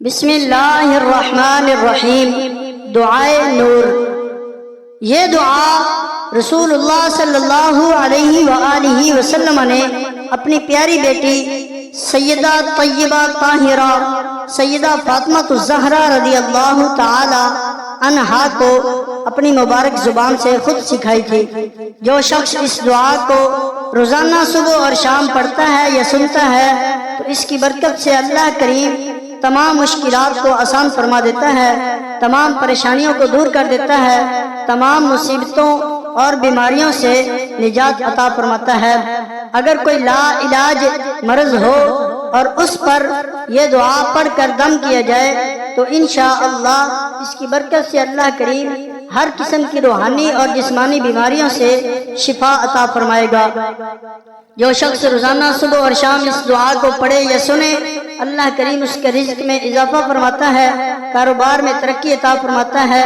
बिस्मिल्लाहिर्रहमानिर्रहीम। दुआए नूर। ये दुआ रसूलुल्लाह सल्लल्लाहु अलैहि वसल्लम ने अपनी प्यारी बेटी सैयदा तय्यबा ताहिरा सैयदा फातिमा ज़हरा रज़ियल्लाहु ताला अन्हा को अपनी मुबारक जुबान से खुद सिखाई थी। जो शख्स इस दुआ को रोजाना सुबह और शाम पढ़ता है या सुनता है तो इसकी बरकत से अल्लाह करीम तमाम मुश्किलात को आसान फरमा देता है, तमाम परेशानियों को दूर कर देता है, तमाम मुसीबतों और बीमारियों से निजात अता फरमाता है। अगर कोई ला इलाज मर्ज हो और उस पर यह दुआ पढ़कर दम किया जाए तो इंशाअल्लाह इसकी बरकत से अल्लाह करीम हर किस्म की रूहानी और जिस्मानी बीमारियों से शिफा अता फरमाएगा। जो शख्स रोजाना सुबह और शाम इस दुआ को पढ़े या सुने अल्लाह करीम उसके रिज्क में इजाफा फरमाता है, कारोबार में तरक्की अता फरमाता है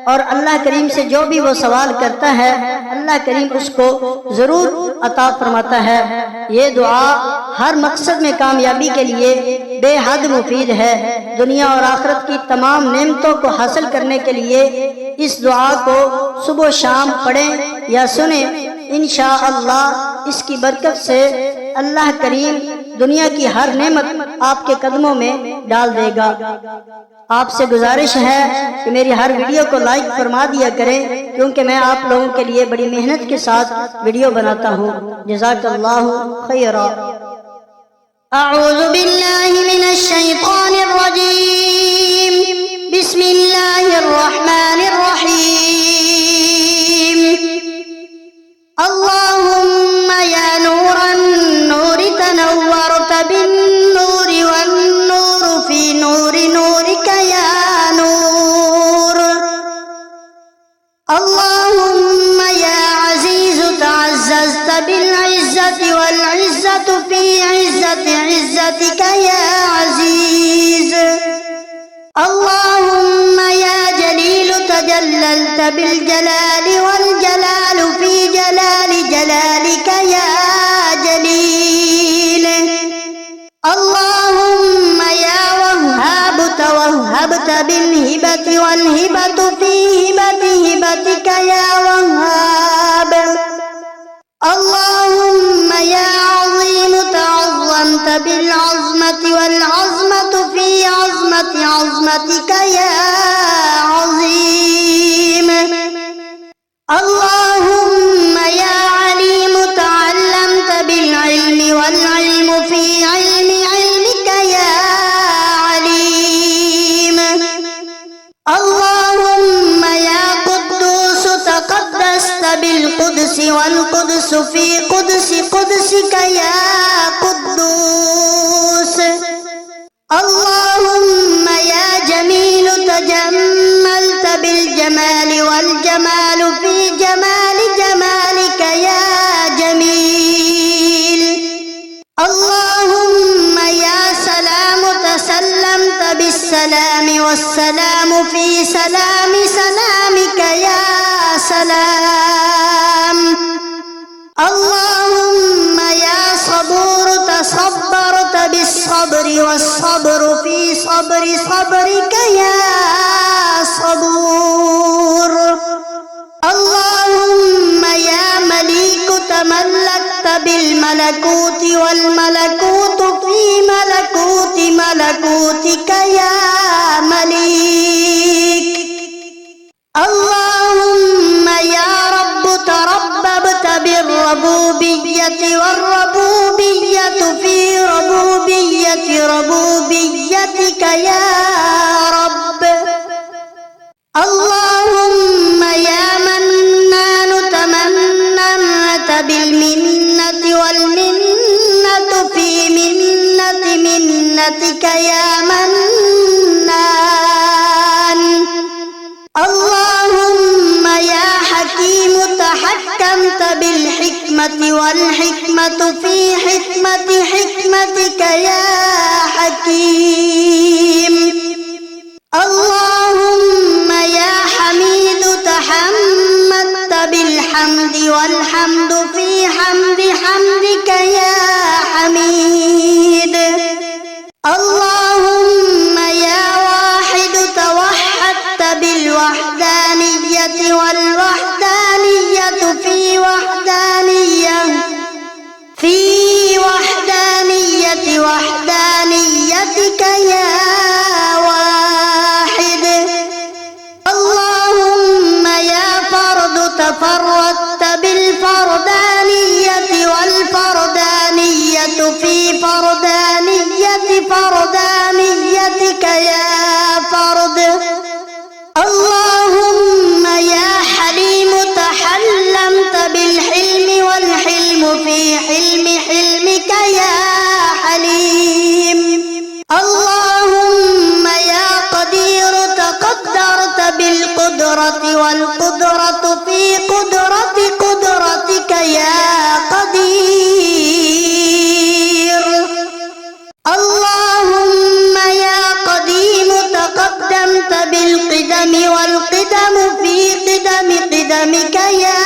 और अल्लाह करीम से जो भी वो सवाल करता है अल्लाह करीम उसको जरूर अता फरमाता है। ये दुआ हर मकसद में कामयाबी के लिए बेहद मुफीद है। दुनिया और आखिरत की तमाम नेमतों को हासिल करने के लिए इस दुआ को सुबह शाम पढ़ें या सुने, इंशाअल्लाह इसकी बरकत से अल्लाह करीम दुनिया की हर नेमत आपके कदमों में डाल देगा। आपसे गुजारिश है कि मेरी हर वीडियो को लाइक फरमा दिया करें, क्योंकि मैं आप लोगों के लिए बड़ी मेहनत के साथ वीडियो बनाता हूँ। जज़ाकल्लाहु खैरा। अऊज़ु बिल्लाहि मिनश शैतानिर रजीम। बिस्मिल्लाहिर्रहमानिर्रहीम। अल्लाहुम्मा या नूरन नूरि तनव्वरत बिन नूरि वन नूरु फी नूरि नूरिका या नूर। अल्लाहुम्मा या अज़ीज़ु तअज़्ज़ज़त बिल इज़्ज़ति वल इज़्ज़तु फी इज़्ज़ति इज़्ज़तिका या अज़ीज़। अल्लाहुम्मा या जलीलु तजल्ललत बिल जलालि वल जलालु फी जलालि जलालिका या जलील। अल्लाहुम्मा या वह्हाब तवह्हबत बिल हिबति वल हिबतु फी हिबति हिबतिका या वह्हाब। अल्लाहुम्मा या अज़ीम तअज़्ज़मत बिल अज़्मति वल अज़्मतु फी अज़्मति अज़्मतिका या अज़ीम। अल्लाहुम्मा या अलीम तअल्लमत बिल इल्मि वल इल्मु फी इल्मि इल्मिका या अलीम। अल्लाहुम्मा या कुद्दूस तक़द्दस्त बिल कुद्सी वल कुद्सु फी कुद्सी कुद्सिका या कुद्दूस। अल्लाहुम्मा या जमील तजम्मलत बिल जमालि वल जमालु फी जमालि जमालिका या जमील। अल्लाहुम्मा या सलाम तसल्लमत बिस्सलामि वस्सलामु फी सलामि सलामिका या सलाम। अल्लाहुम्मा या सबूर तसब्बरत बिस्सब्रि वस्सब्रु फी सब्रि सब्रिका या सबूर। अल्लाहुम्मा या मलीक तमल्लकत बिल मलकूति वल मलकूतु फी मलकूति मलकूतिका या मलीक। अल्लाहुम्मा या रब्ब तरब्बबत बिर्रबूबिय्यति वर्रबूबिय्यतु फी रबूबिय्यति रबूबिय्यतिका या रब्ब। अल्लाहुम्मा या मन्नान तमन्नत बिल मिन्नति वल मिन्नतु फी मिन्नति मिन्नतिका या मन्नान। अल्लाहुम्मा या हकीम तहक्कमत बिल हिक्मति वल हिक्मतु फी हिक्मति हिक्मतिका या हकीम। القدرة والقدرة في قدرتك يا قدير. اللهم يا قديم تقدمت بالقدم والقدم في قدمك يا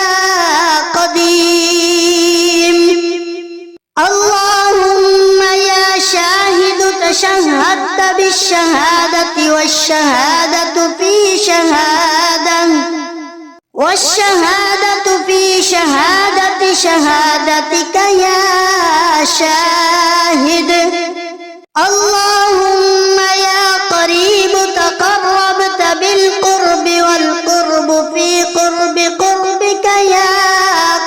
قديم. اللهم يا شاهد تشهدت بالشهادة والشهادة في شهادتك يا شاهد. اللهم يا قريب تقربت بالقرب والقرب في قربك يا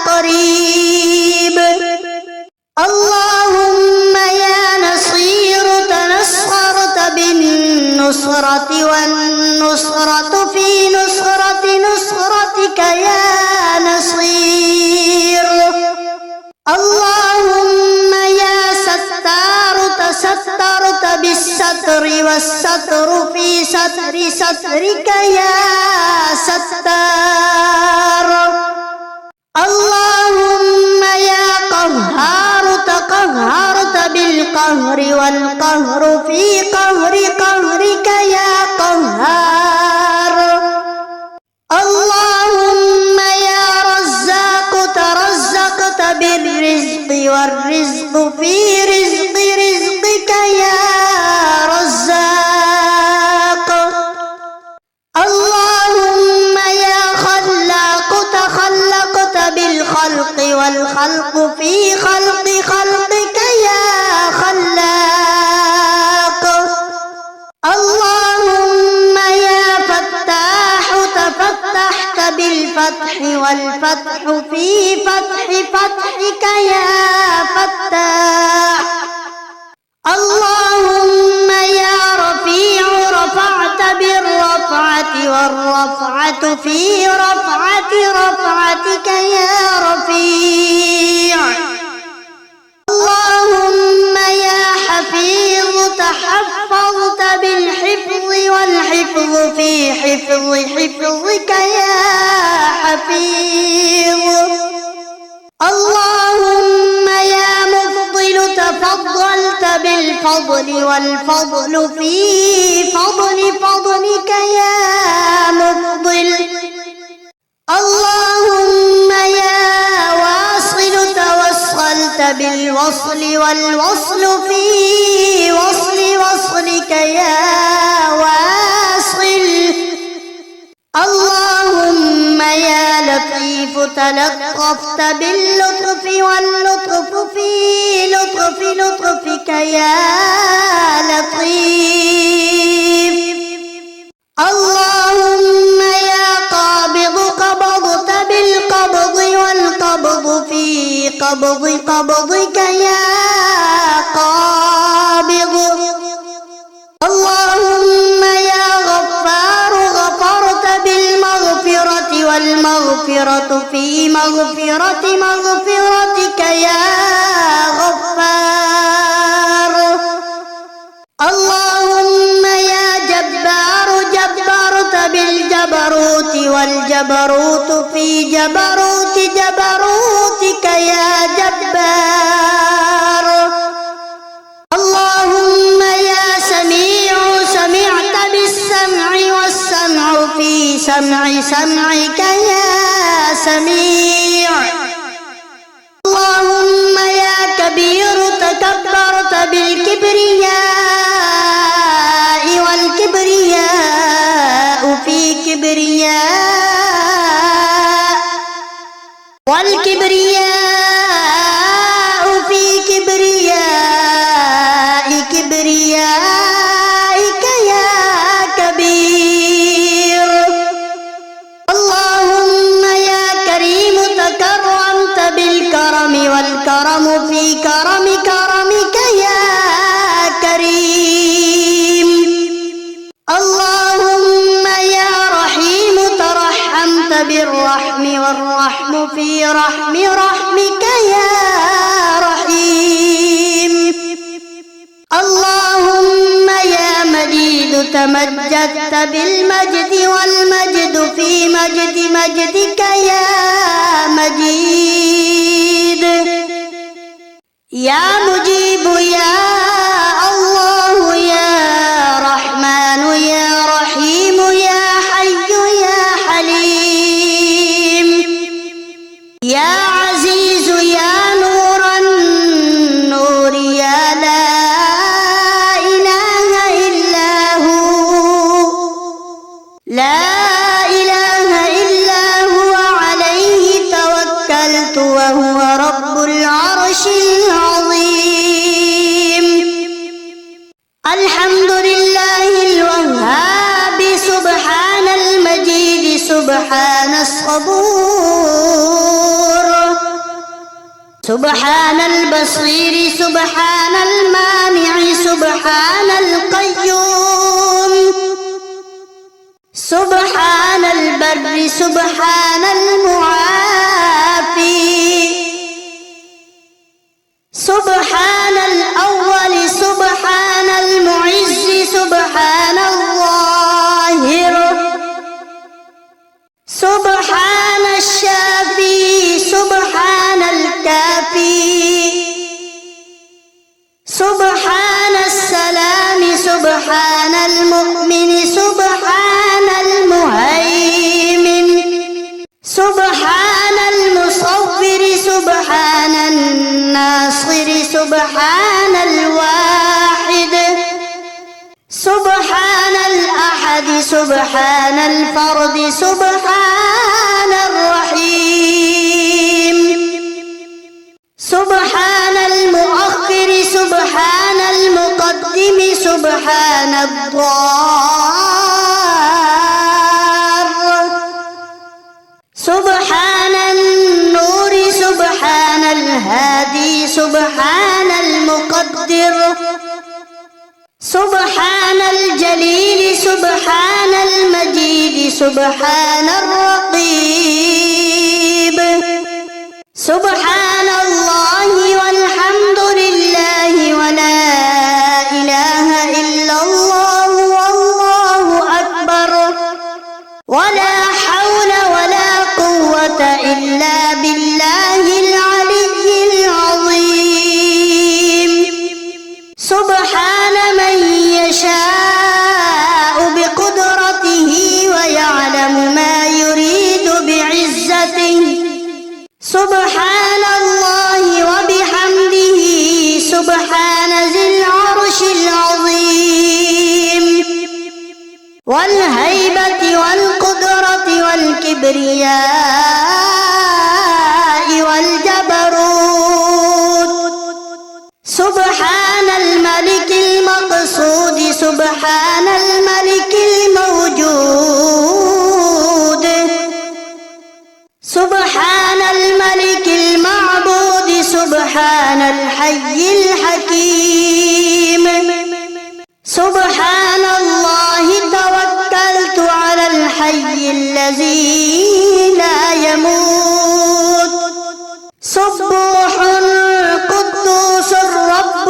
قريب. اللهم يا نصير تنصرت بالنصرة والنصرة في نصرتك يا نصير. اللهم يا ستار تسترت بالستر والستر في سترك يا ستار. اللهم يا قهار تقهرت بالقهر والقهر في قهرك يا قهار. اللهم يا رزاق ترزقت بالرزق والرزق في رزقك يا رزاق. اللهم يا خلاق تخلقت بالخلق والخلق في خلقك يا خلاق. اللهم يا فتاح تفتحت بالفتح والفتح في فتحك يا فتاح. اللهم يا رفيع رفعت بالرفعة والرفعة في رفعتك يا رفيع. اللهم يا حفيظ تحفظت بالحفظ والحفظ في حفظك يا حفيظ. اللهم يا مفضل تفضلت بالفضل والفضل في فضلك يا مفضل. اللهم يا واصل توصلت بالوصل والوصل في وصلك يا واصل. اللهم يا لطيف تلطفت باللطف واللطف في لطفك يا لطيف. اللهم يا قابض قبضت بالقبض والقبض في قبضك يا قابض. اللهم يا غفار غفرت بالمغفرة والمغفرة في مغفرتك يا غفار. اللهم يا جبار جبرت بالجبروت والجبروت في جبروتك يا جبار. اللهم يا سميع سمعت بالسمع والسمع في سمعك يا سميع. اللهم يا كبير تكبرت بالكبرياء والكبرياء في كبرياء والكبرياء في كبريائك يا كبير. اللهم يا كريم تكرمت بالكرم والكرم في كرمك يا كريم. اللهم يا رحيم ترحمت بالرحم والرحم في رحمك مجيد تمجدت بالمجد والمجد في مجد مجدك يا مجيد يا مجيب يا الله يا رحمن يا رحيم يا حي يا حليم يا عزيز يا نور النور يا لا إله إلا هو لا إله إلا هو عليه توكلت وهو رب العرش العظيم الحمد لله الوهاب سبحان المجيد سبحان الصبور سبحان البصير سبحان المانع سبحان القيوم سبحان البر سبحان المعافي سبحان الأول سبحان المعز سبحان الظاهر سبحان الشافي سبحان الكافي سبحان السلام سبحان المؤمن سبحان المهيمن سبحان المصور سبحان الناصر سبحان الواحد سبحان الأحد سبحان الفرد سبحان الرحيم سبحان المؤخر سبحان المقدم سبحان الضار سبحان النور سبحان الهادي سبحان المقدر سبحان الجليل سبحان المجيد سبحان الرقيب سبحان الله والحمد لله ولا إله إلا الله والله أكبر ولا حول ولا قوة إلا بالله العلي العظيم سبحان من يشاء بقدرته ويعلم ما يريد بعزته سبحان الله وبحمده سبحان ذي العرش العظيم والهيبة والقدرة والكبرياء والجبروت سبحان الملك المقصود سبحان الملك الموجود سبحان الملك المعبود سبحان الحي الحكيم سبحان الله توكلت على الحي الذي لا يموت سبوح قدوس رب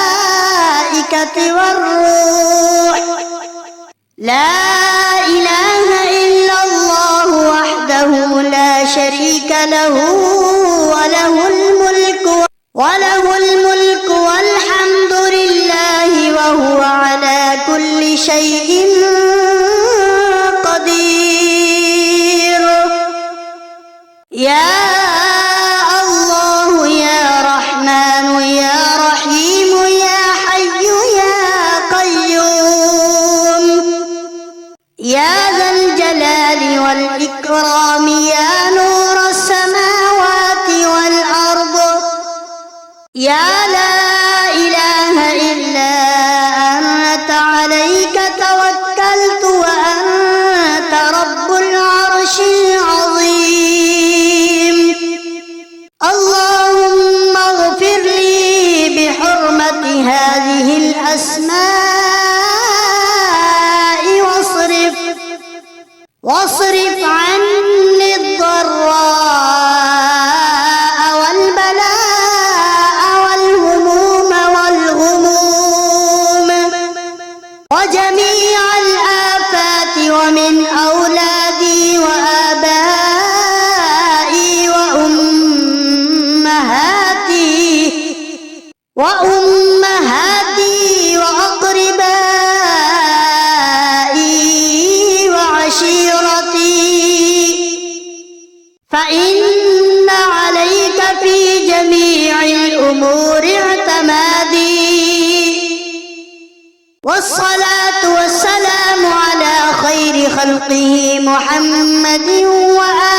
الملائكة والروح لا إله إلا الله وحده لا شريك له وله الملك والحمد لله وهو على كل شيء قدير يا الله يا رحمن يا رحيم يا حي يا قيوم أمور اعتمادي والصلاة والسلام على خير خلقه محمد وآله